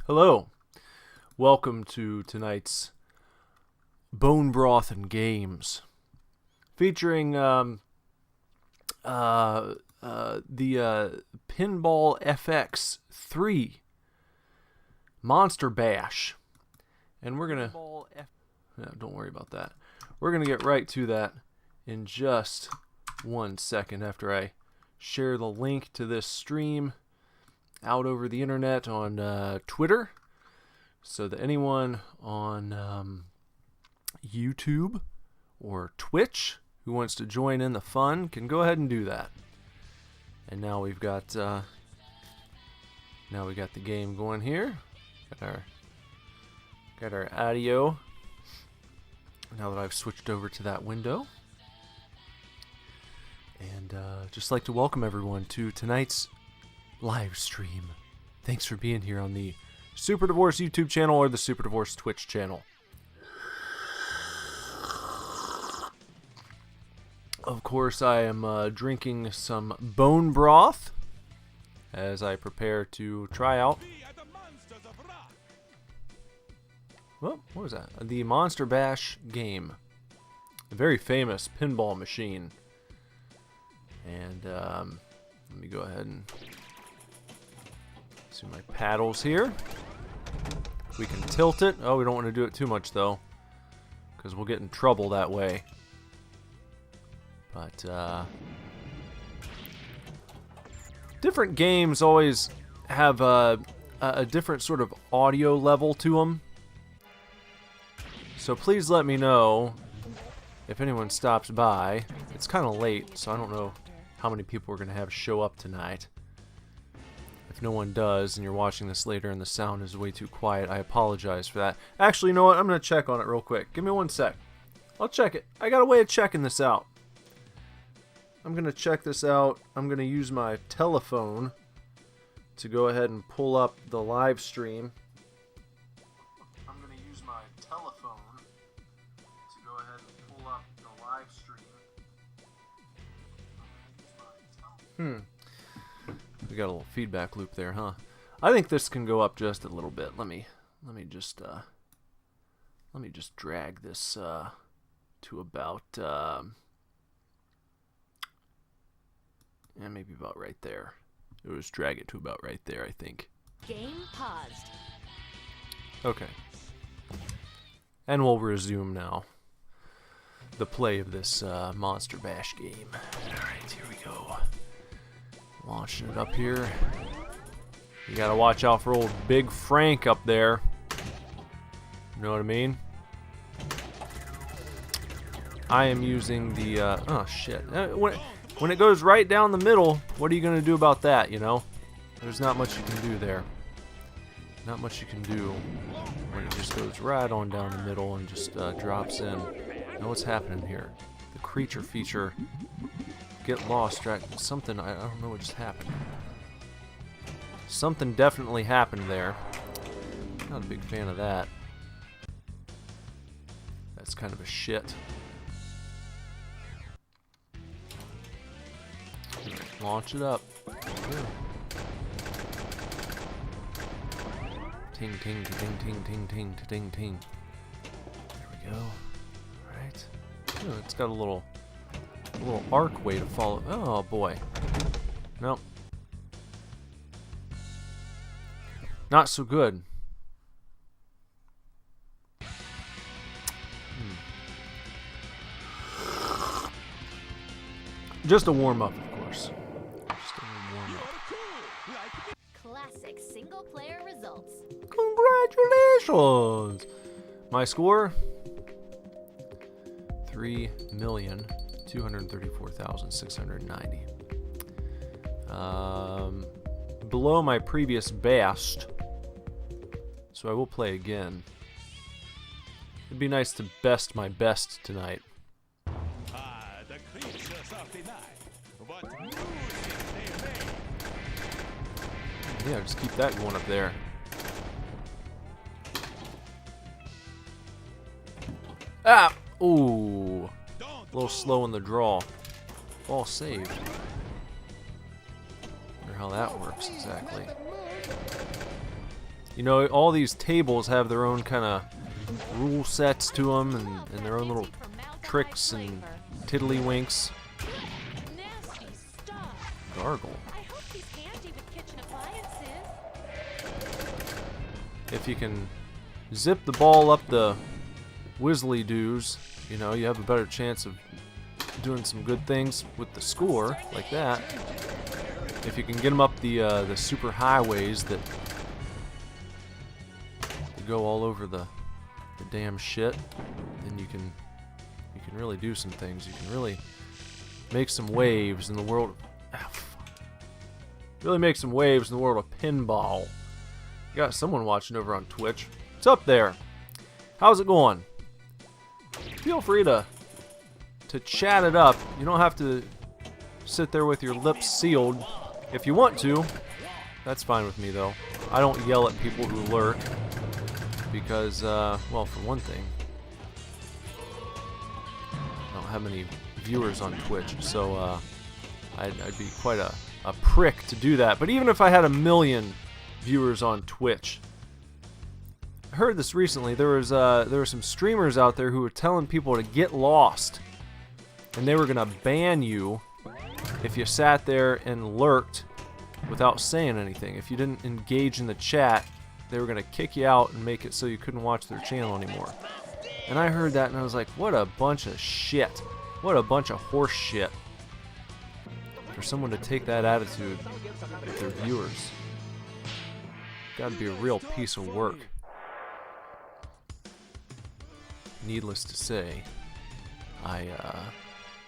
Hello, welcome to tonight's Bone Broth and Games, featuring the Pinball FX 3 Monster Bash, and we're gonna don't worry about that. We're gonna get right to that in just 1 second after I share the link to this stream out over the internet on Twitter, so that anyone on YouTube or Twitch who wants to join in the fun can go ahead and do that. And now we've got the game going here. Got our audio. Now that I've switched over to that window, and just like to welcome everyone to tonight's live stream. Thanks for being here on the Super Divorce YouTube channel or the Super Divorce Twitch channel. Of course, I am drinking some bone broth as I prepare to try out. Well, what was that? The Monster Bash game. A very famous pinball machine. And let me go ahead and see my paddles here. We can tilt it. Oh, we don't want to do it too much though, because we'll get in trouble that way. But different games always have a different sort of audio level to them. So please let me know if anyone stops by. It's kind of late, so I don't know how many people we're going to have show up tonight. If no one does and you're watching this later and the sound is way too quiet, I apologize for that. Actually, you know what? I'm going to check on it real quick. Give me 1 sec. I'll check it. I got a way of checking this out. I'm going to check this out. I'm going to use my telephone to go ahead and pull up the live stream. I'm going to use my telephone to go ahead and pull up the live stream. We got a little feedback loop there, huh? I think this can go up just a little bit. Let me just drag this to about and maybe about right there. It was drag it to about right there, I think. Game paused. Okay. And we'll resume now the play of this Monster Bash game. Alright, here we go. Launching it up here. You gotta watch out for old Big Frank up there. You know what I mean? I am using the, oh shit. When it goes right down the middle, what are you gonna do about that, you know? There's not much you can do there. Not much you can do when it just goes right on down the middle and just drops in. Now what's happening here? The creature feature. Get lost, right? Something, I don't know what just happened. Something definitely happened there. Not a big fan of that. That's kind of a shit. Launch it up. Yeah. Ting, ting, ting, ting, ting, ting, ting, ting. There we go. Alright. Oh, it's got a little arc way to follow. Oh boy. Nope. Not so good. Just a warm-up, of course. Just a warm-up. Classic single-player results. Congratulations! My score? 3,234,690. Below my previous best, so I will play again. It'd be nice to best my best tonight. Yeah, just keep that going up there. Ah! Ooh. A little slow in the draw. Ball saved. Wonder how that works exactly. You know, all these tables have their own kind of rule sets to them and their own little tricks and tiddlywinks. Nasty stuff. Gargle. I hope he's handy with kitchen appliances. If you can zip the ball up the whizzly doos, you know, you have a better chance of doing some good things with the score, like that. If you can get them up the super highways that go all over the damn shit, then you can really do some things. You can really make some waves in the world. Really make some waves in the world of pinball. You got someone watching over on Twitch. What's up there? How's it going? Feel free to chat it up. You don't have to sit there with your lips sealed. If you want to, that's fine with me though. I don't yell at people who lurk because, well, for one thing, I don't have many viewers on Twitch, so I'd be quite a prick to do that. But even if I had 1 million viewers on Twitch, I heard this recently. There were some streamers out there who were telling people to get lost, and they were gonna ban you if you sat there and lurked without saying anything. If you didn't engage in the chat, they were gonna kick you out and make it so you couldn't watch their channel anymore. And I heard that and I was like, what a bunch of shit. What a bunch of horse shit. For someone to take that attitude with their viewers. Gotta be a real piece of work. Needless to say, I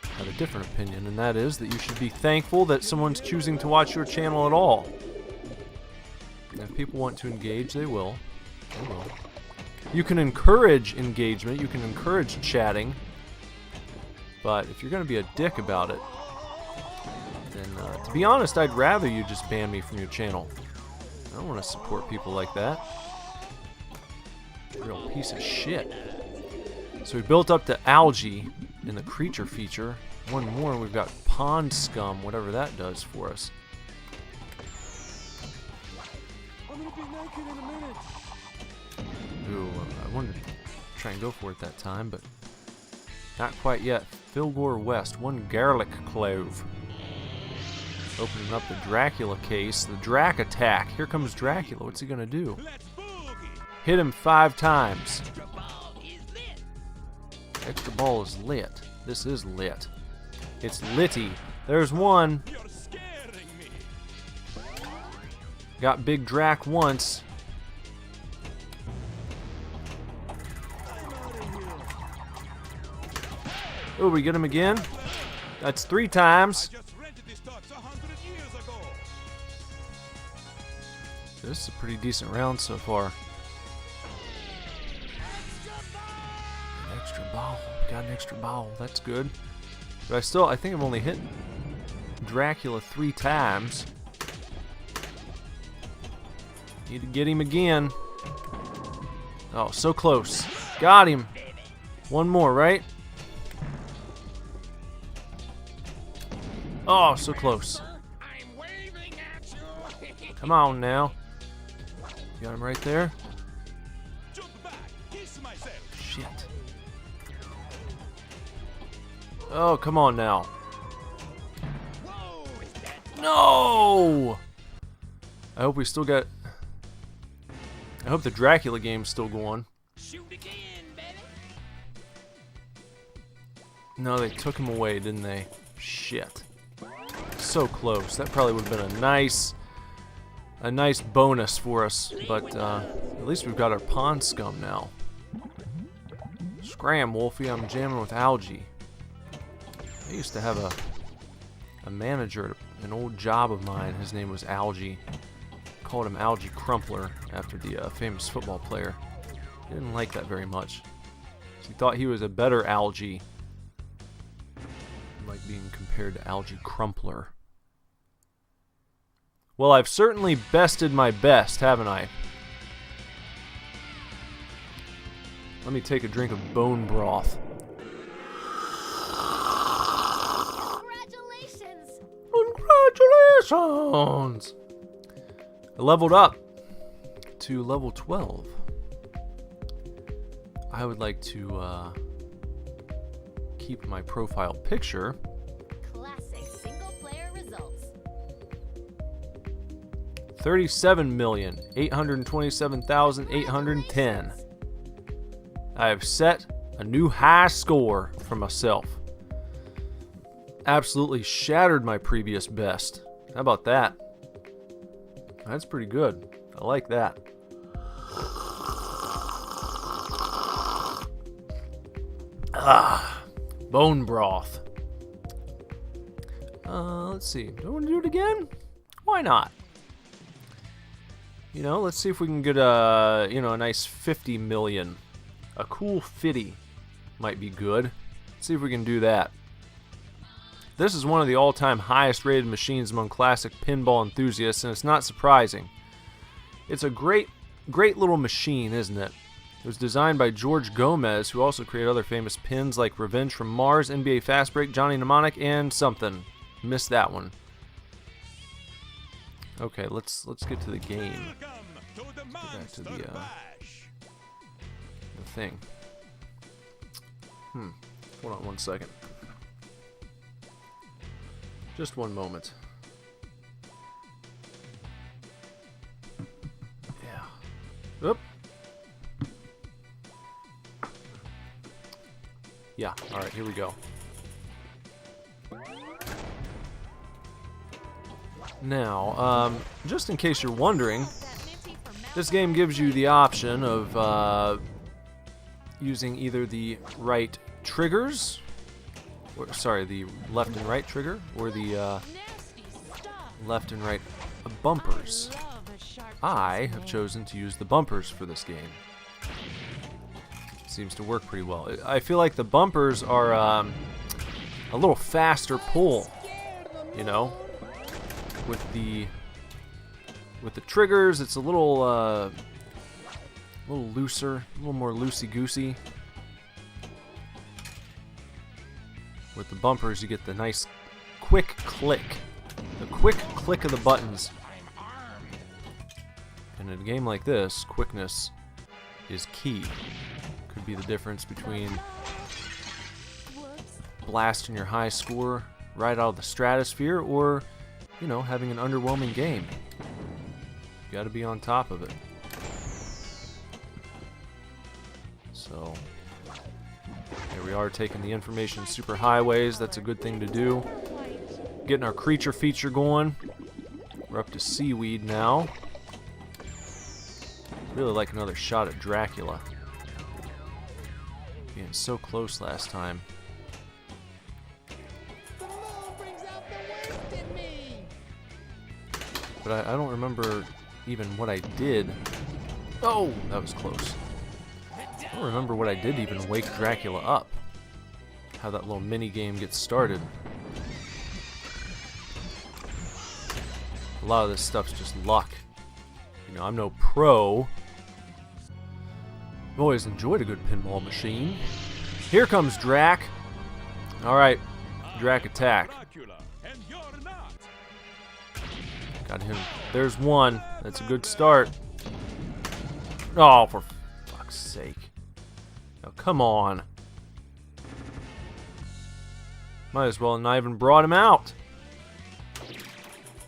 have a different opinion, and that is that you should be thankful that someone's choosing to watch your channel at all. And if people want to engage, they will. They will. You can encourage engagement, you can encourage chatting, but if you're going to be a dick about it, then to be honest, I'd rather you just ban me from your channel. I don't want to support people like that. Real piece of shit. So we built up to algae in the creature feature. One more, we've got pond scum, whatever that does for us. I'm gonna be naked in a minute. Ooh, I wanted to try and go for it that time, but not quite yet. Filgore West, 1 garlic clove. Opening up the Dracula case, the Drac attack. Here comes Dracula. What's he gonna do? Hit him 5 times. Extra ball is lit. This is lit. It's litty. There's one. Got Big Drac once. Oh, we get him again? That's 3 times. This is a pretty decent round so far. An extra ball. Got an extra ball. That's good. But I think I've only hit Dracula 3 times. Need to get him again. Oh, so close. Got him. One more, right? Oh, so close. Come on now. Got him right there. Shit. Oh, come on now. No! I hope we still got... I hope the Dracula game's still going. No, they took him away, didn't they? Shit. So close. That probably would have been a nice bonus for us, but at least we've got our pond scum now. Scram, Wolfie, I'm jamming with algae. I used to have a manager at an old job of mine. His name was Algie. Called him Algie Crumpler after the famous football player. He didn't like that very much. He thought he was a better Algie. Like being compared to Algie Crumpler. Well, I've certainly bested my best, haven't I? Let me take a drink of bone broth. Congratulations! Congratulations! I leveled up. to level 12. I would like to keep my profile picture. Classic single-player results. 37,827,810. I have set a new high score for myself. Absolutely shattered my previous best. How about that? That's pretty good. I like that. Ah, bone broth. Let's see. Do I want to do it again? Why not? You know, let's see if we can get a nice 50 million. A cool 50 might be good. Let's see if we can do that. This is one of the all-time highest rated machines among classic pinball enthusiasts, and it's not surprising. It's a great little machine, isn't it? It was designed by George Gomez, who also created other famous pins like Revenge from Mars, NBA Fast Break, Johnny Mnemonic, and something. Missed that one. Okay, let's get to the game. Let's get back to the thing. Hold on one second. Just one moment. Yeah. Oop. Yeah, alright, here we go. Now, just in case you're wondering, this game gives you the option of using either the right triggers, or, sorry, the left and right trigger, or the left and right bumpers. I have chosen to use the bumpers for this game. Seems to work pretty well. I feel like the bumpers are a little faster pull, you know. With the triggers, it's a little looser, a little more loosey-goosey. With the bumpers, you get the nice quick click. The quick click of the buttons. And in a game like this, quickness is key. Could be the difference between blasting your high score right out of the stratosphere or, you know, having an underwhelming game. You gotta be on top of it. So, here we are taking the information super highways. That's a good thing to do. Getting our creature feature going. We're up to seaweed now. Really like another shot at Dracula. Being so close last time. But I don't remember even what I did. Oh, that was close. I don't remember what I did to even wake Dracula up. How that little mini game gets started. A lot of this stuff's just luck. You know, I'm no pro. I've always enjoyed a good pinball machine. Here comes Drac. Alright, Drac attack. Got him. There's one. That's a good start. Oh, for fuck's sake. Now, come on. Might as well not even brought him out.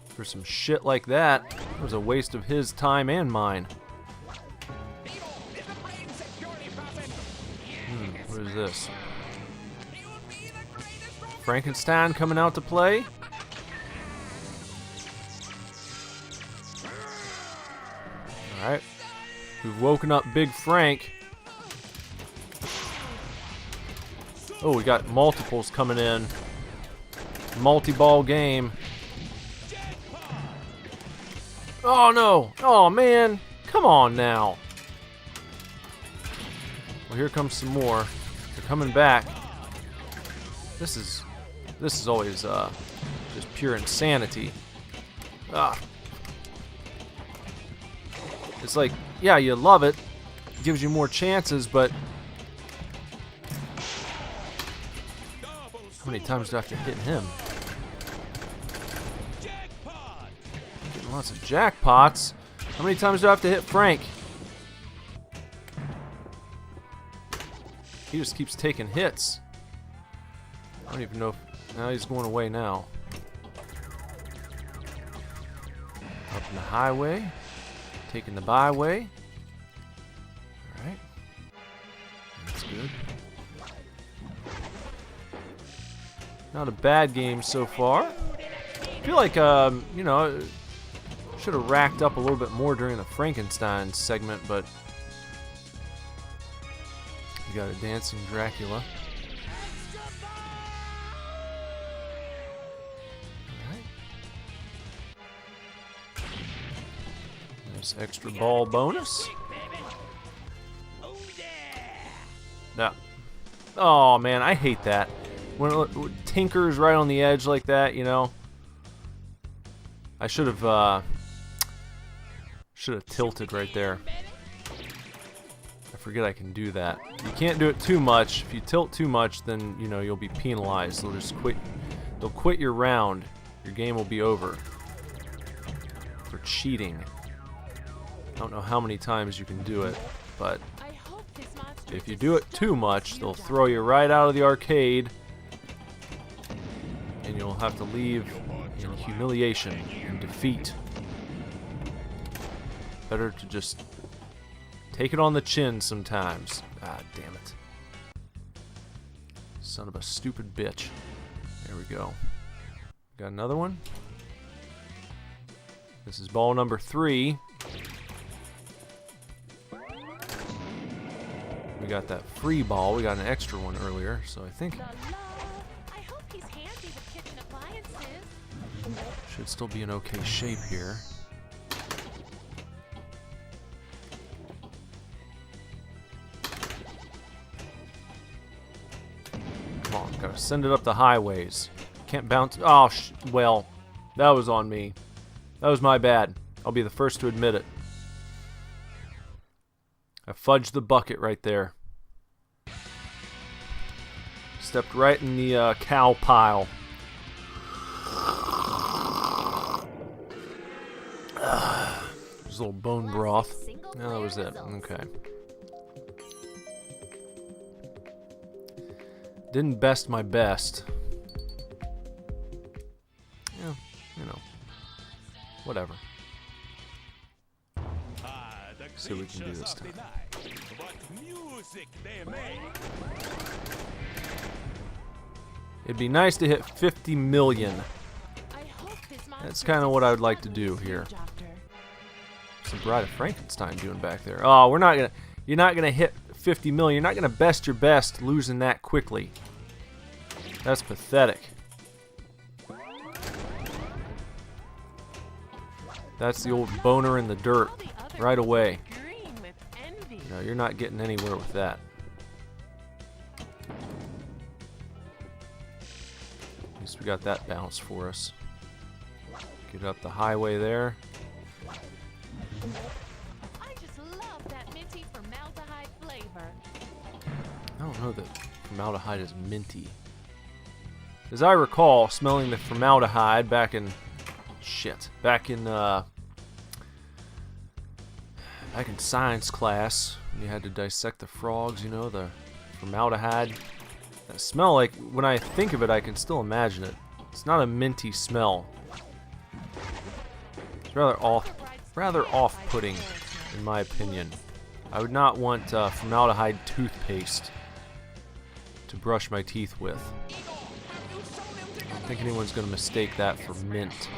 For some shit like that. It was a waste of his time and mine. What is this? Frankenstein coming out to play? Alright. We've woken up Big Frank. Oh, we got multiples coming in. Multi-ball game. Oh no! Oh man! Come on now! Well, here comes some more. They're coming back. This is always just pure insanity. Ah. It's like, yeah, you love it. It gives you more chances, but how many times do I have to hit him? Getting lots of jackpots. How many times do I have to hit Frank? He just keeps taking hits. I don't even know if... Now he's going away now. Up in the highway. Taking the byway. Alright. That's good. Not a bad game so far. I feel like, you know, should have racked up a little bit more during the Frankenstein segment, but we got a dancing Dracula. Alright. Nice extra ball bonus. Yeah. Oh man, I hate that. When it tinkers right on the edge like that, you know. I should have tilted right there. I forget I can do that. You can't do it too much. If you tilt too much, then you know you'll be penalized. They'll just quit. They'll quit your round. Your game will be over for cheating. I don't know how many times you can do it, but if you do it too much, they'll throw you right out of the arcade, and you'll have to leave in humiliation and defeat. Better to just take it on the chin sometimes. Ah, damn it. Son of a stupid bitch. There we go. Got another one. This is ball number 3. We got that free ball. We got an extra one earlier, so I think should still be in okay shape here. Come on, gotta send it up the highways. Can't bounce. Oh, well, that was on me. That was my bad. I'll be the first to admit it. I fudged the bucket right there. Stepped right in the cow pile. There's a little bone broth. No, that was it. Okay. Didn't best my best. Yeah, you know. Whatever. See what we can do this time. It'd be nice to hit 50 million. That's kind of what I would like to do here. What's the Bride of Frankenstein doing back there? Oh, we're not gonna. You're not gonna hit 50 million. You're not gonna best your best losing that quickly. That's pathetic. That's the old boner in the dirt right away. No, you're not getting anywhere with that. At least we got that bounce for us. Get up the highway there. I just love that minty formaldehyde flavor. I don't know that formaldehyde is minty. As I recall, smelling the formaldehyde back in science class, when you had to dissect the frogs, you know, the formaldehyde. That smell, like, when I think of it, I can still imagine it. It's not a minty smell. It's rather off-putting, in my opinion. I would not want formaldehyde toothpaste to brush my teeth with. I don't think anyone's going to mistake that for mint.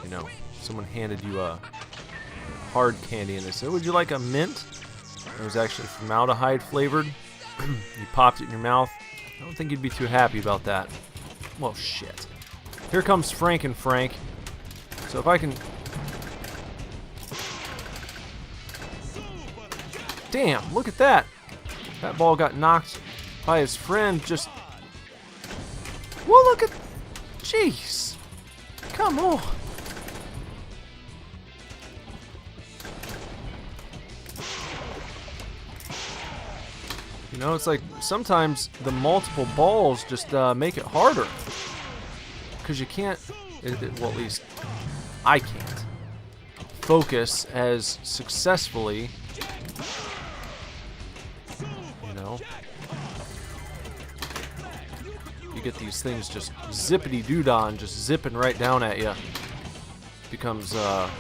You know, someone handed you a hard candy and they said, "Would you like a mint?" It was actually formaldehyde flavored. You popped it in your mouth. I don't think you'd be too happy about that. Well, shit. Here comes Frank and Frank. So if I can... Damn, look at that. That ball got knocked by his friend just... Well, look at... Jeez. Come on. You know, it's like sometimes the multiple balls just make it harder. Because you can't, well, at least I can't focus as successfully, you know. You get these things just zippity-doo-dah and just zipping right down at you. Becomes a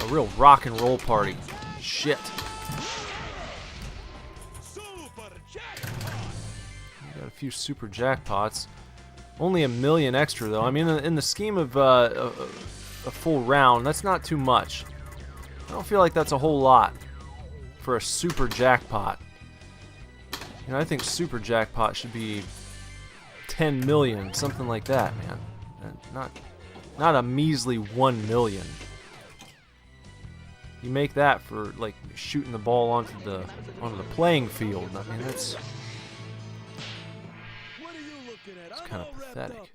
real rock and roll party. Shit. Got a few super jackpots. Only 1 million extra though. I mean, in the scheme of a full round, that's not too much. I don't feel like that's a whole lot for a super jackpot. You know, I think super jackpot should be 10 million, something like that, man. And not a measly 1 million. You make that for like shooting the ball onto the playing field. I mean, that's kind of pathetic.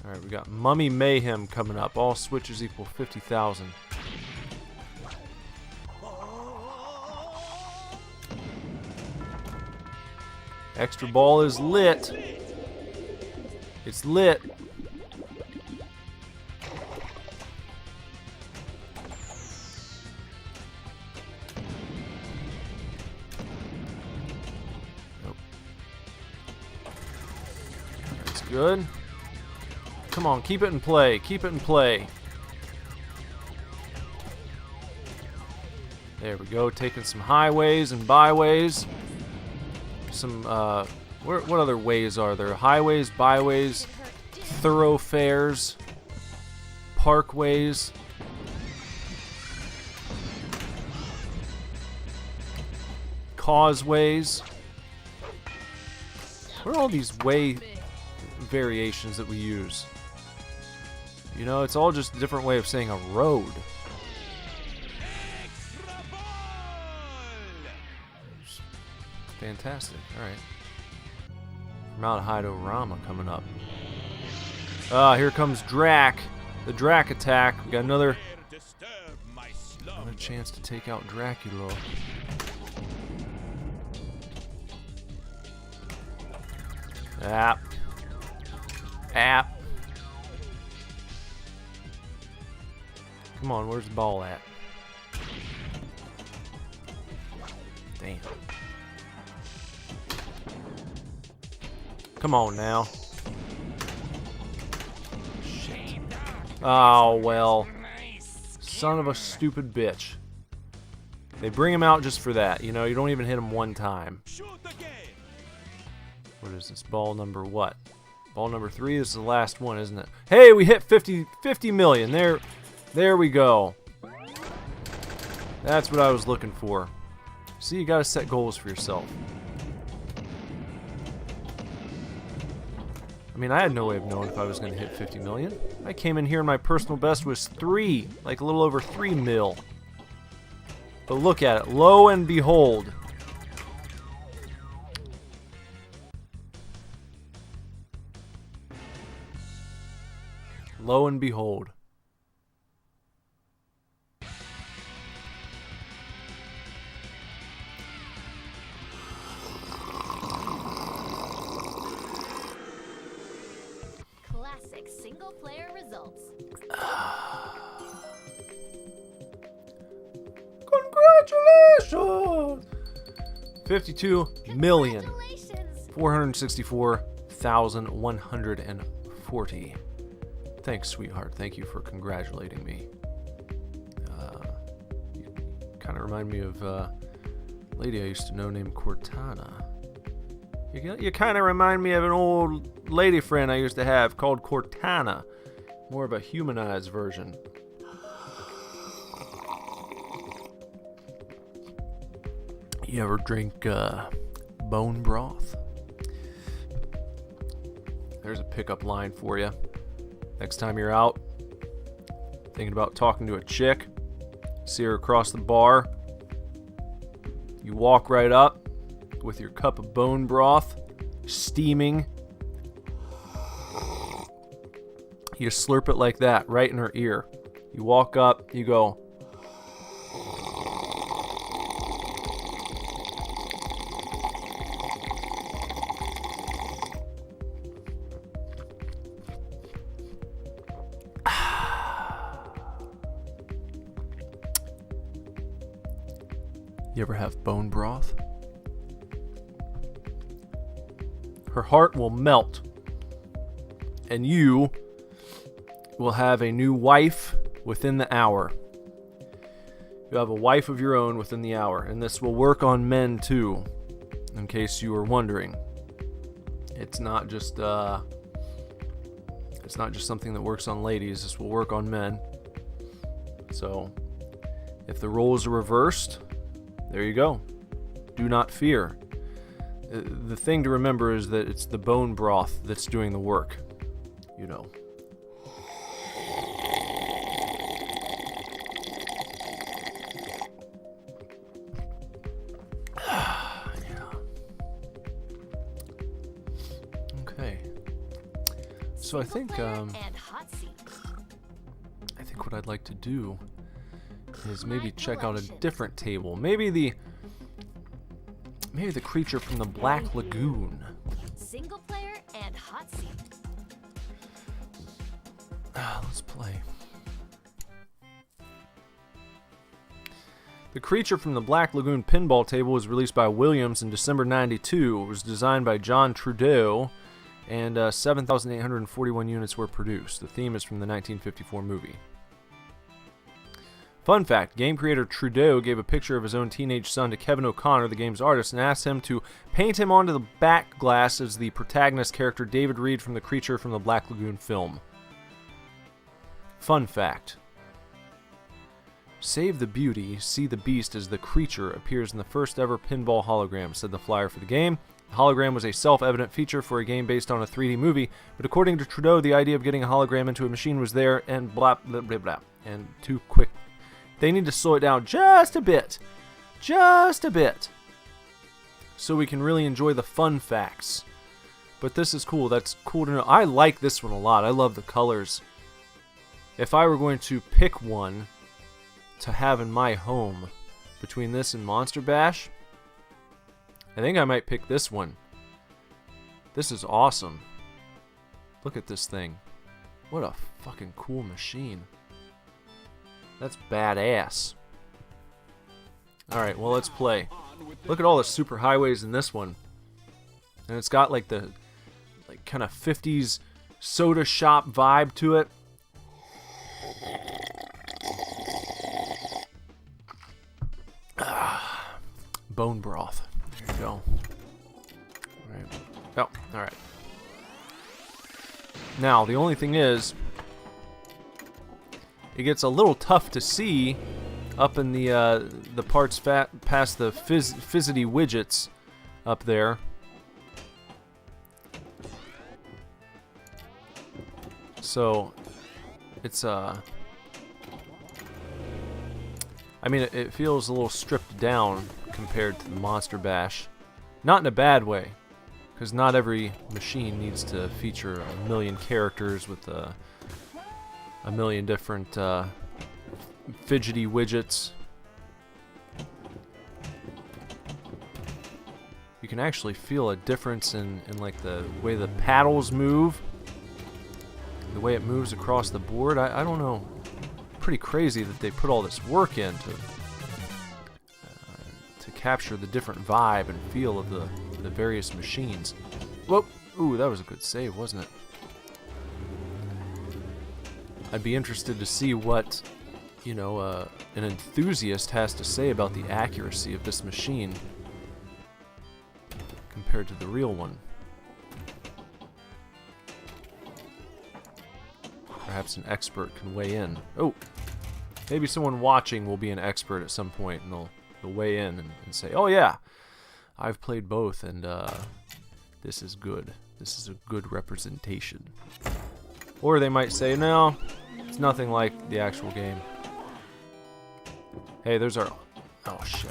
All right, we got Mummy Mayhem coming up. All switches equal 50,000. Extra ball is lit. It's lit. Nope. That's good. Come on, keep it in play. Keep it in play. There we go. Taking some highways and byways. Some what other ways are there? Highways, byways, thoroughfares, parkways, causeways. What are all these way variations that we use? You know, it's all just a different way of saying a road. Fantastic. Alright. Formaldehyde-O-Rama coming up. Here comes Drac. The Drac attack. We got another chance to take out Dracula. App. Come on, where's the ball at? Damn. Come on now. Shit. Oh, well. Son of a stupid bitch. They bring him out just for that. You know, you don't even hit him one time. What is this? Ball number what? Ball number 3. This is the last one, isn't it? Hey, we hit 50 million. There we go. That's what I was looking for. See, you gotta set goals for yourself. I mean, I had no way of knowing if I was going to hit 50 million. I came in here and my personal best was 3, like a little over 3 mil. But look at it, lo and behold. Lo and behold. Single-player results. Congratulations! 52,464,140. Thanks, sweetheart. Thank you for congratulating me. You kind of remind me of a lady I used to know named Cortana. You kind of remind me of an old lady friend I used to have called Cortana. More of a humanized version. You ever drink bone broth? There's a pickup line for you. Next time you're out, thinking about talking to a chick, see her across the bar, you walk right up with your cup of bone broth, steaming. You slurp it like that, right in her ear. You walk up, you go, You ever have bone broth? Her heart will melt, and you will have a new wife within the hour. You have a wife of your own within the hour, and this will work on men too, in case you were wondering. It's not just something that works on ladies. This will work on men. So, if the roles are reversed, there you go. Do not fear. The thing to remember is that it's the bone broth that's doing the work. You know. Yeah. Okay. So I think what I'd like to do is maybe check out a different table. Maybe the creature from the Black Lagoon. Single player and hot seat. Let's play. The creature from the Black Lagoon pinball table was released by Williams in December '92. It was designed by John Trudeau, and 7,841 units were produced. The theme is from the 1954 movie. Fun fact, game creator Trudeau gave a picture of his own teenage son to Kevin O'Connor, the game's artist, and asked him to paint him onto the back glass as the protagonist character David Reed from the Creature from the Black Lagoon film. Fun fact. Save the beauty, see the beast as the creature appears in the first ever pinball hologram, said the flyer for the game. The hologram was a self-evident feature for a game based on a 3D movie, but according to Trudeau, the idea of getting a hologram into a machine was there, and blah, blah, blah, blah, and too quick. They need to slow it down just a bit. Just a bit. So we can really enjoy the fun facts. But this is cool. That's cool to know. I like this one a lot. I love the colors. If I were going to pick one to have in my home between this and Monster Bash, I think I might pick this one. This is awesome. Look at this thing. What a fucking cool machine. That's badass. Alright, well, let's play. Look at all the super highways in this one. And it's got like the kind of 50s soda shop vibe to it. Bone broth. There you go. Alright. Oh, alright. Now, the only thing is, it gets a little tough to see up in the parts past the fizzity widgets up there. So it's I mean, it feels a little stripped down compared to the Monster Bash. Not in a bad way, because not every machine needs to feature a million characters with a million different fidgety widgets. You can actually feel a difference in like the way the paddles move, the way it moves across the board. I don't know. Pretty crazy that they put all this work in to capture the different vibe and feel of the various machines. Whoa! Ooh, that was a good save, wasn't it? I'd be interested to see what, you know, an enthusiast has to say about the accuracy of this machine compared to the real one. Perhaps an expert can weigh in. Oh, maybe someone watching will be an expert at some point, and they'll weigh in and say, "Oh yeah, I've played both, and this is good. This is a good representation." Or they might say, "No, it's nothing like the actual game." Hey, there's our... Oh, shit.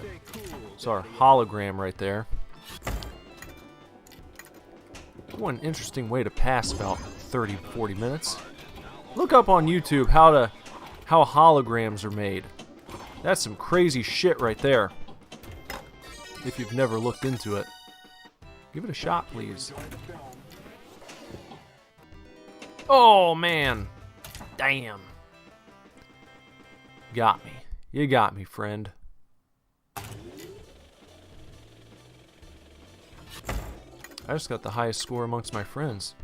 It's our hologram right there. One interesting way to pass about 30, 40 minutes. Look up on YouTube how holograms are made. That's some crazy shit right there. If you've never looked into it. Give it a shot, please. Oh, man. Damn. Got me. You got me, friend. I just got the highest score amongst my friends.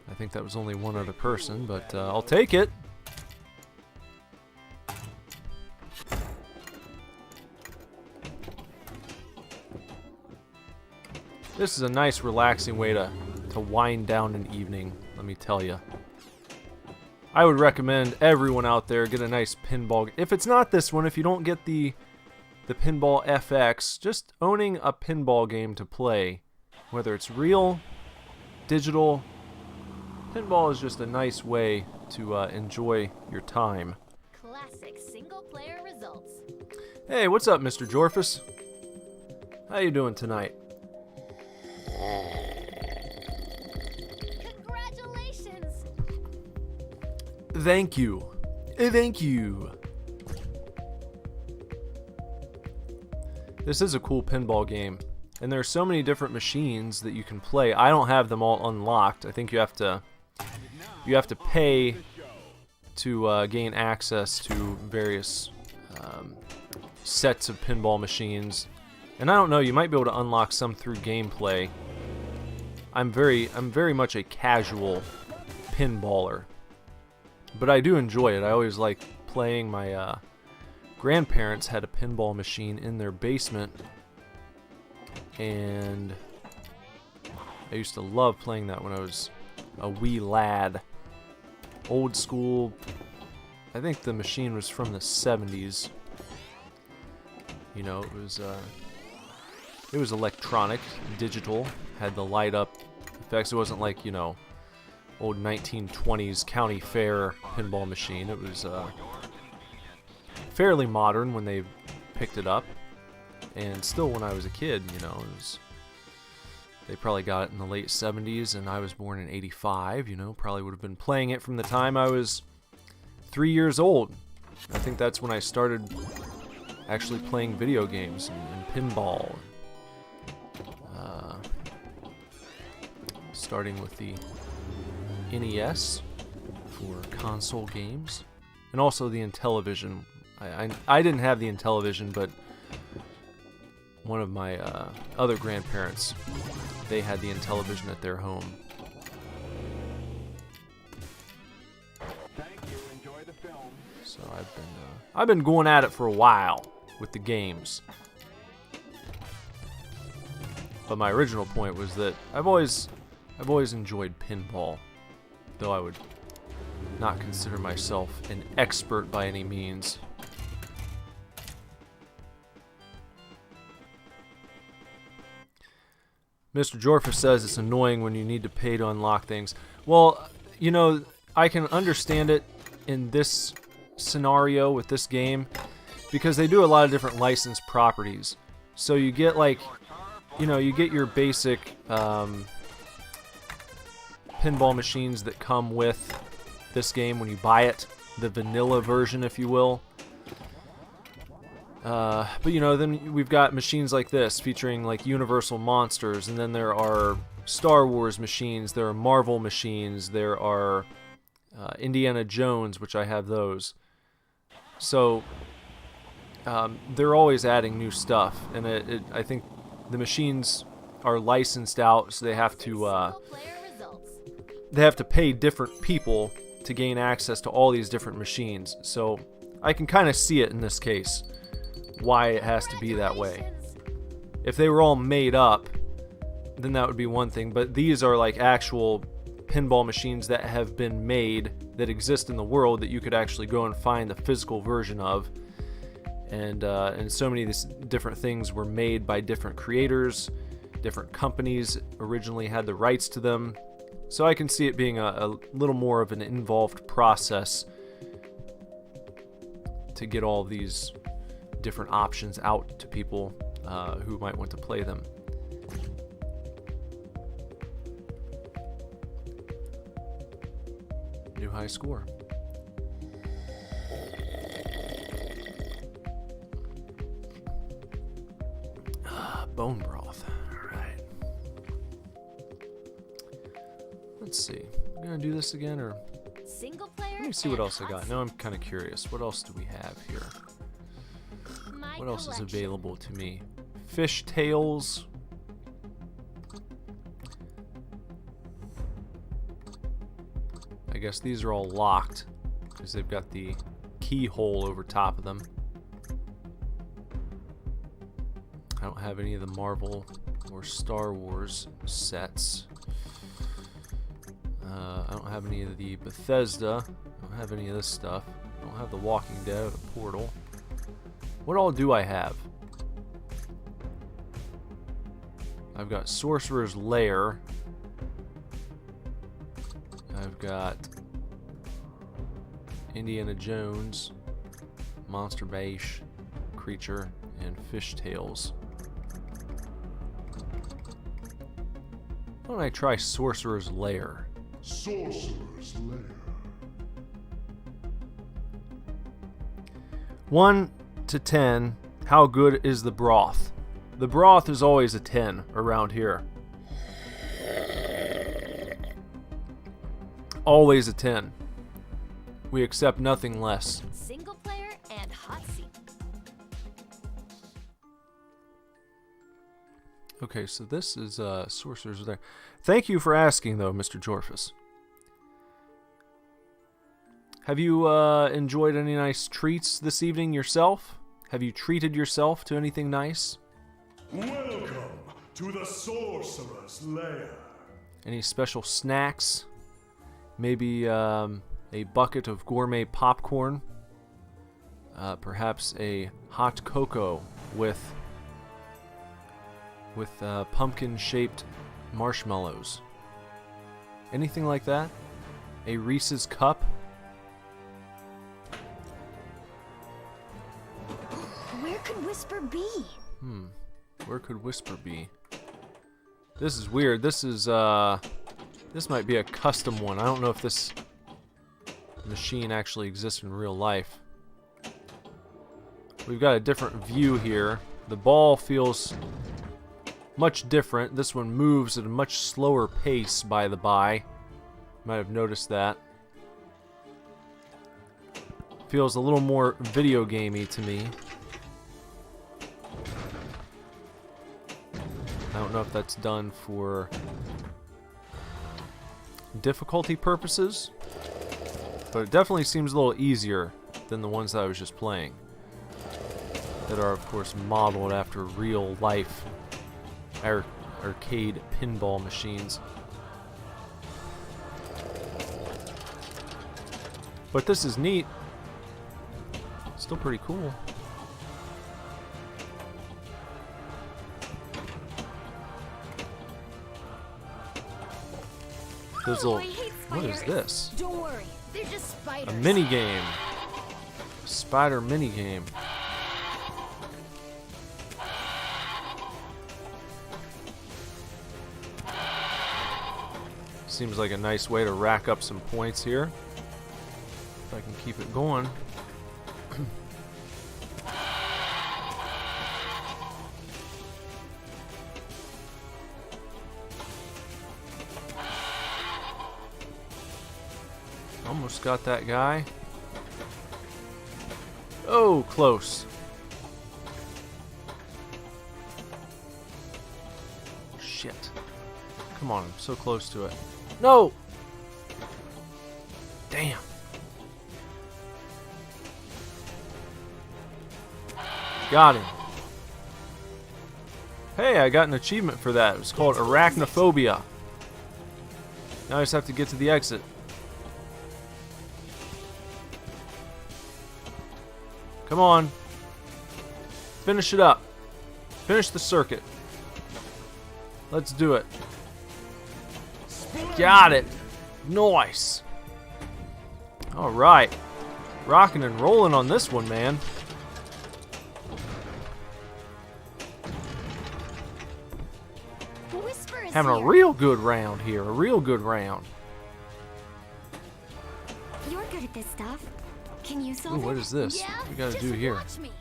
I think that was only one other person, but I'll take it. This is a nice, relaxing way to wind down an evening, let me tell you. I would recommend everyone out there get a nice pinball. If it's not this one, if you don't get the Pinball FX, just owning a pinball game to play, whether it's real, digital, pinball is just a nice way to enjoy your time. Classic single-player results. Hey, what's up, Mr. Jorfus? How you doing tonight? Congratulations! Thank you. Thank you. This is a cool pinball game, and there are so many different machines that you can play. I don't have them all unlocked. I think you have to pay to gain access to various sets of pinball machines. And I don't know, you might be able to unlock some through gameplay. I'm very much a casual pinballer, but I do enjoy it. I always like playing. My grandparents had a pinball machine in their basement, and I used to love playing that when I was a wee lad. Old school. I think the machine was from the 70s. You know, it was electronic, digital, had the light up effects. It wasn't like, you know, old 1920s county fair pinball machine. It was fairly modern when they picked it up, and still when I was a kid, you know, they probably got it in the late 70s, and I was born in 85, you know, probably would have been playing it from the time I was 3 years old. I think that's when I started actually playing video games and pinball. Starting with the NES for console games, and also the Intellivision. I didn't have the Intellivision, but one of my other grandparents, they had the Intellivision at their home. So I've been going at it for a while with the games. But my original point was that I've always enjoyed pinball, though I would not consider myself an expert by any means. Mr. Jorfer says it's annoying when you need to pay to unlock things. Well, you know, I can understand it in this scenario with this game, because they do a lot of different licensed properties. So you get, like, you know, you get your basic pinball machines that come with this game when you buy it, the vanilla version, if you will. But you know, then we've got machines like this featuring like Universal monsters, and then there are Star Wars machines, there are Marvel machines, there are Indiana Jones, which I have those. So they're always adding new stuff, and I think the machines are licensed out, so they have to pay different people to gain access to all these different machines. So I can kind of see it in this case, why it has to be that way. If they were all made up, then that would be one thing, but these are like actual pinball machines that have been made, that exist in the world, that you could actually go and find the physical version of. And so many of these different things were made by different creators, different companies originally had the rights to them. So I can see it being a little more of an involved process to get all these different options out to people who might want to play them. New high score. Bone broth. Alright. Let's see. I'm gonna do this again, or Single player. let me see what else I got. Now I'm kind of curious. What else do we have here? What else is available to me? Fish tails. guess these are all locked because they've got the keyhole over top of them. I don't have any of the Marvel or Star Wars sets. I don't have any of the Bethesda. I don't have any of this stuff. I don't have the Walking Dead or the Portal. What all do I have? I've got Sorcerer's Lair. I've got Indiana Jones, Monster Bash, Creature, and Fishtails. Why don't I try Sorcerer's Lair? Sorcerer's Lair. 1 to 10, how good is the broth? The broth is always a 10 around here. Always a 10. We accept nothing less. Single player and hot seat. Okay, so this is Sorcerer's Lair. Thank you for asking, though, Mr. Jorfus. Have you enjoyed any nice treats this evening yourself? Have you treated yourself to anything nice? Welcome to the Sorcerer's Lair. Any special snacks? Maybe a bucket of gourmet popcorn? Perhaps a hot cocoa with pumpkin-shaped marshmallows. Anything like that? A Reese's cup? Where could Whisper be? Where could Whisper be? This is weird. This is this might be a custom one. I don't know if this machine actually exists in real life. We've got a different view here. The ball feels much different. This one moves at a much slower pace, by the by. Might have noticed that. Feels a little more video gamey to me. I don't know if that's done for difficulty purposes, but it definitely seems a little easier than the ones that I was just playing, that are of course modeled after real life arcade pinball machines. But this is neat. Still pretty cool. Those little, what is this? Don't worry, they're just spiders. A mini game. Spider mini game. Seems like a nice way to rack up some points here. If I can keep it going. Almost got that guy. Oh, close. Shit. Come on, I'm so close to it. No! Damn. Got him. Hey, I got an achievement for that. It was called Arachnophobia. Now I just have to get to the exit. Come on. Finish it up. Finish the circuit. Let's do it. Got it. Nice. Alright. Rocking and rolling on this one, man. Whisper is Having a here. real good round here. A real good round. You're good at this stuff. Can you Ooh, solve what it? is this? Yeah, What we gotta just do here? watch me.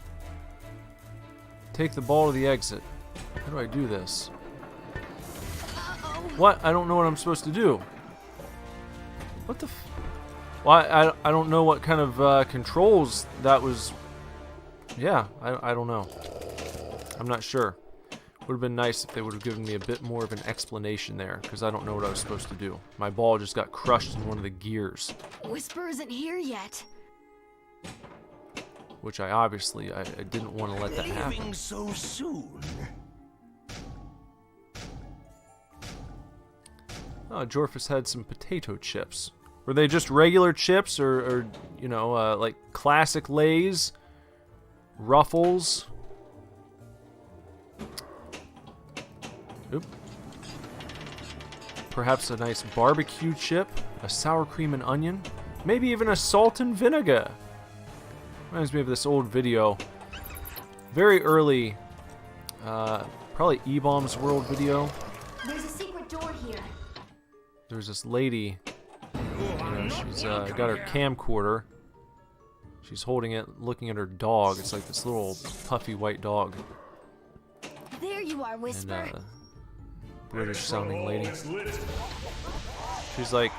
Take the ball to the exit. How do I do this? Uh-oh. What? I don't know what I'm supposed to do. What the f... Well, I don't know what kind of controls that was... Yeah, I don't know. I'm not sure. Would have been nice if they would have given me a bit more of an explanation there, because I don't know what I was supposed to do. My ball just got crushed in one of the gears, Whisper isn't here yet. which I didn't want to let that happen. Leaving so soon. Oh, Jorphus had some potato chips. Were they just regular chips, or you know, like classic Lay's, Ruffles? Oop. Perhaps a nice barbecue chip, a sour cream and onion, maybe even a salt and vinegar. Reminds me of this old video, very early, probably E-Bomb's World video. There's a secret door here. There's this lady, you know, she's got her camcorder. She's holding it, looking at her dog. It's like this little puffy white dog. There you are, Whisper. And British sounding lady. It's lit. She's like,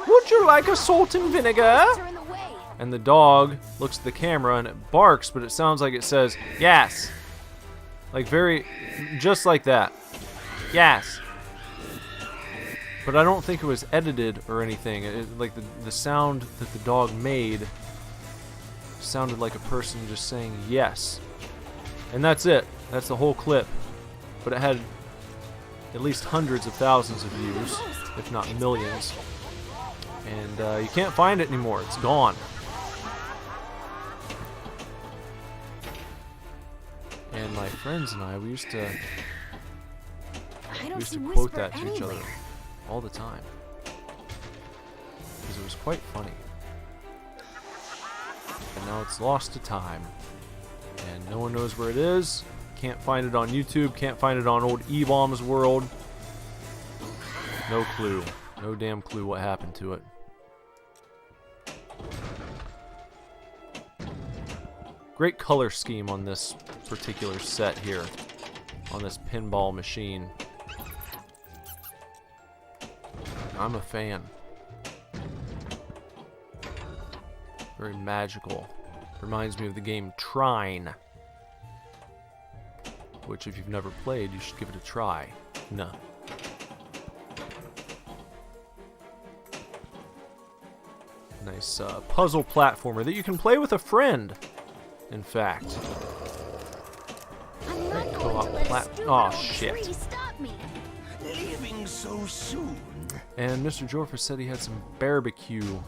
"Would you like a salt and vinegar?" Turn the way. And the dog looks at the camera and it barks, but it sounds like it says, "Yes." Like just like that. Yes. But I don't think it was edited or anything. Like the sound that the dog made sounded like a person just saying yes. And that's it. That's the whole clip. But it had at least hundreds of thousands of views, if not millions. And you can't find it anymore. It's gone. And my friends and I, we used to I don't see quote Whisper that to each other anywhere. all the time. Because it was quite funny. And now it's lost to time. And no one knows where it is. Can't find it on YouTube. Can't find it on old E-Bomb's World. No clue. No damn clue what happened to it. Great color scheme on this particular set here. On this pinball machine. I'm a fan. Very magical. Reminds me of the game Trine. Which, if you've never played, you should give it a try. No. Nice puzzle platformer that you can play with a friend. In fact. I'm not Co-op going to let a plat- stupid Aw, old shit. tree stop me. Leaving so soon. And Mr. Jorphus said he had some barbecue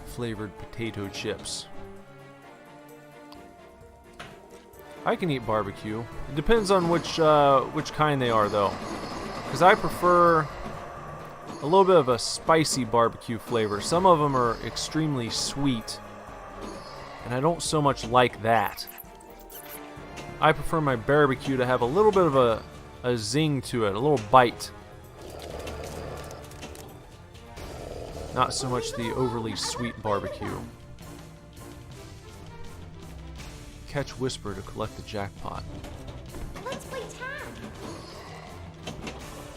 flavored potato chips. I can eat barbecue. It depends on which kind they are, though. Because I prefer a little bit of a spicy barbecue flavor. Some of them are extremely sweet, and I don't so much like that. I prefer my barbecue to have a little bit of a zing to it, a little bite. Not so much the overly sweet barbecue. Catch Whisper to collect the jackpot. Let's play tag.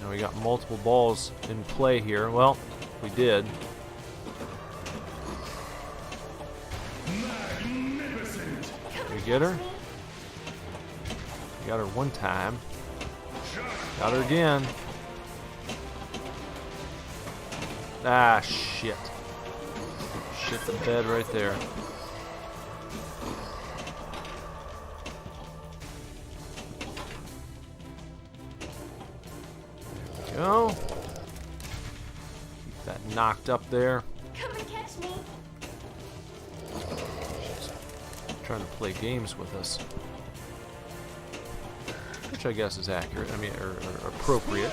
Now we got multiple balls in play here. Well, we did. Magnificent. Did we get her? We got her one time. Got her again. Ah, shit. Shit the bed right there. There we go. Keep that knocked up there. Come and catch me. She's trying to play games with us. Which I guess is accurate. I mean, or appropriate.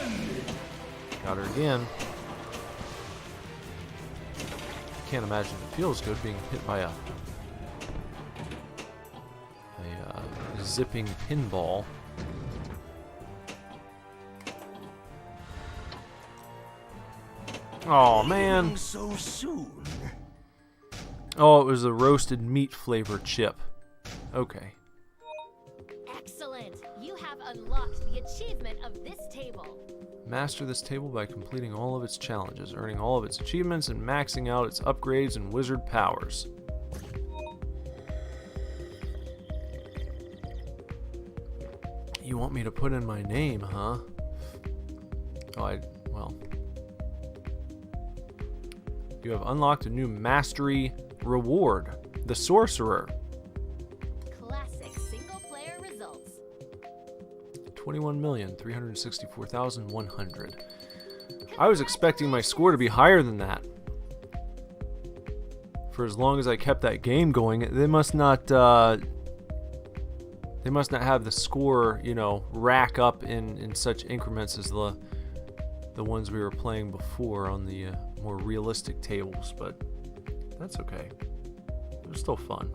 Got her again. Can't imagine it feels good being hit by a zipping pinball. Oh man! Leaving so soon. Oh, it was a roasted meat flavored chip. Okay. Excellent. You have unlocked the achievement of this table. Master this table by completing all of its challenges, earning all of its achievements, and maxing out its upgrades and wizard powers. You You want me to put in my name, huh? Oh, well. You have unlocked a new mastery reward, the Sorcerer. Classic single-player results. 21,364,100. I was expecting my score to be higher than that. For as long as I kept that game going, they must not have the score, you know, rack up in such increments as the ones we were playing before on the more realistic tables, but that's okay. It was still fun.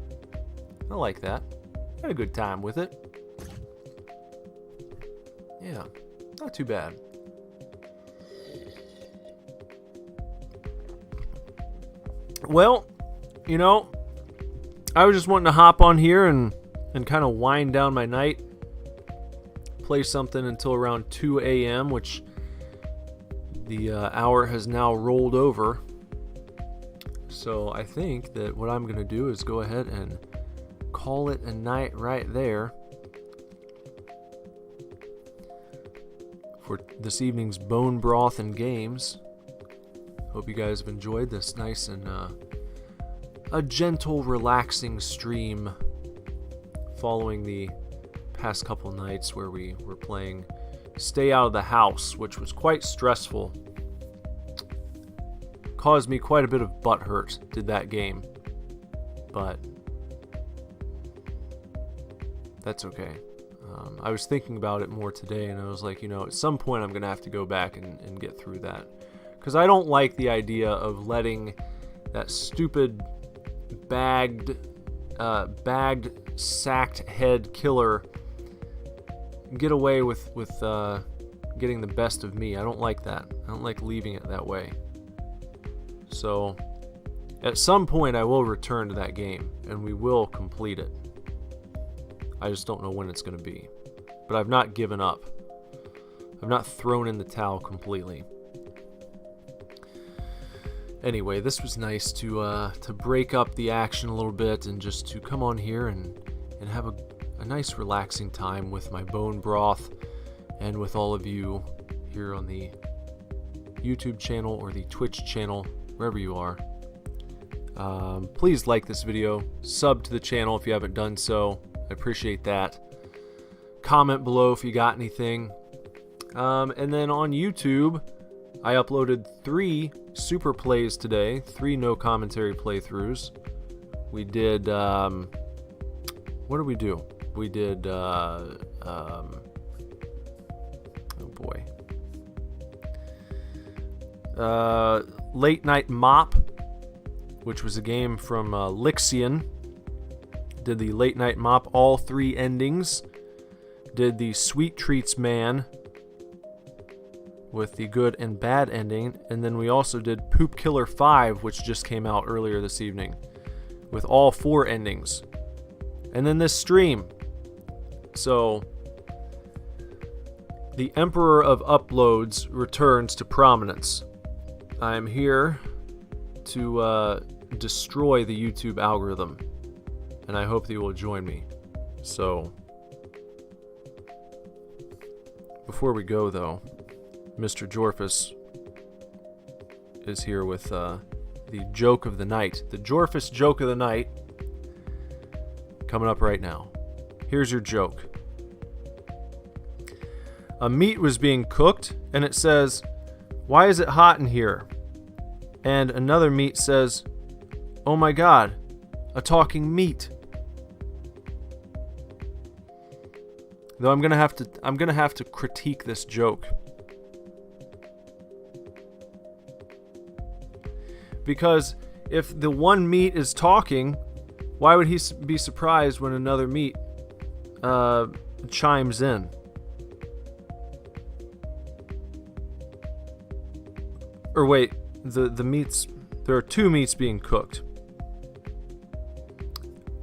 I like that. Had a good time with it. Yeah, not too bad. Well, you know, I was just wanting to hop on here and kind of wind down my night. Play something until around 2 a.m., which the hour has now rolled over. So I think that what I'm going to do is go ahead and call it a night right there for this evening's Bone Broth and Games. Hope you guys have enjoyed this nice and a gentle, relaxing stream following the past couple nights where we were playing Stay Out of the House, which was quite stressful. Caused me quite a bit of butt hurt, did that game. But that's okay. I was thinking about it more today, and I was like, you know, at some point I'm going to have to go back and get through that. Because I don't like the idea of letting that stupid bagged, sacked head killer get away with getting the best of me. I don't like that. I don't like leaving it that way. So, at some point I will return to that game, and we will complete it. I just don't know when it's going to be. But I've not given up. I've not thrown in the towel completely. Anyway, this was nice to break up the action a little bit and just to come on here and have a nice relaxing time with my Bone Broth and with all of you here on the YouTube channel or the Twitch channel, wherever you are. Please like this video, sub to the channel if you haven't done so. I appreciate that. Comment below if you got anything. And then on YouTube, I uploaded 3 super plays today, 3 no commentary playthroughs. We did, what did we do? We did, oh boy. Late Night Mop, which was a game from Lixian. Did the Late Night Mop, all 3 endings. Did the Sweet Treats Man with the good and bad ending. And then we also did Poop Killer 5, which just came out earlier this evening, with all 4 endings. And then this stream. So, the Emperor of Uploads returns to prominence. I am here to destroy the YouTube algorithm, and I hope that you will join me. So, before we go though, Mr. Jorphus is here with the joke of the night. The Jorphus joke of the night, coming up right now. Here's your joke. A meat was being cooked, and it says, "Why is it hot in here?" And another meat says, "Oh my God, a talking meat." Though I'm gonna have to critique this joke, because if the one meat is talking, why would he be surprised when another meat chimes in? Or wait, the meats, there are 2 meats being cooked.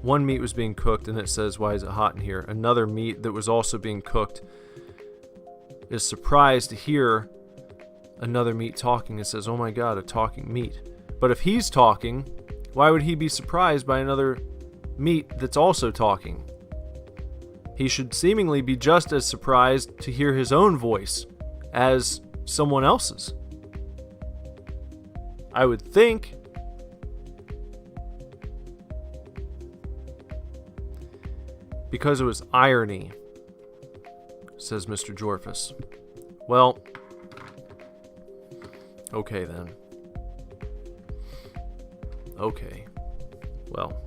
One meat was being cooked and it says, "Why is it hot in here?" Another meat that was also being cooked is surprised to hear another meat talking and says, "Oh my God, a talking meat." But if he's talking, why would he be surprised by another meat that's also talking? he should seemingly be just as surprised to hear his own voice as someone else's. I would think. Because it was irony, says Mr. Jorfus. Well, okay then. Okay. Well.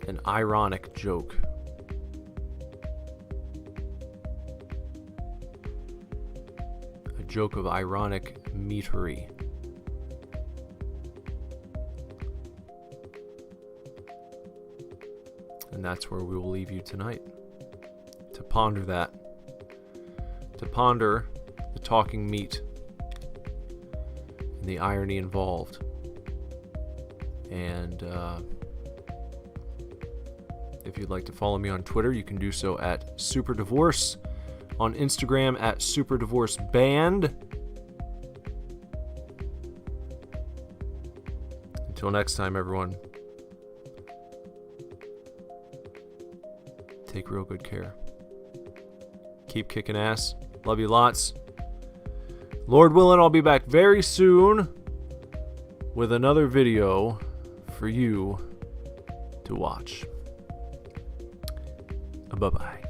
An ironic joke. A joke of ironic meatery. And that's where we will leave you tonight. To ponder that. To ponder the talking meat. And the irony involved. And if you'd like to follow me on Twitter, you can do so at SuperDivorce. On Instagram at SuperDivorceBand. Until next time, everyone. Take real good care. Keep kicking ass. Love you lots. Lord willing, I'll be back very soon with another video for you to watch. Bye-bye.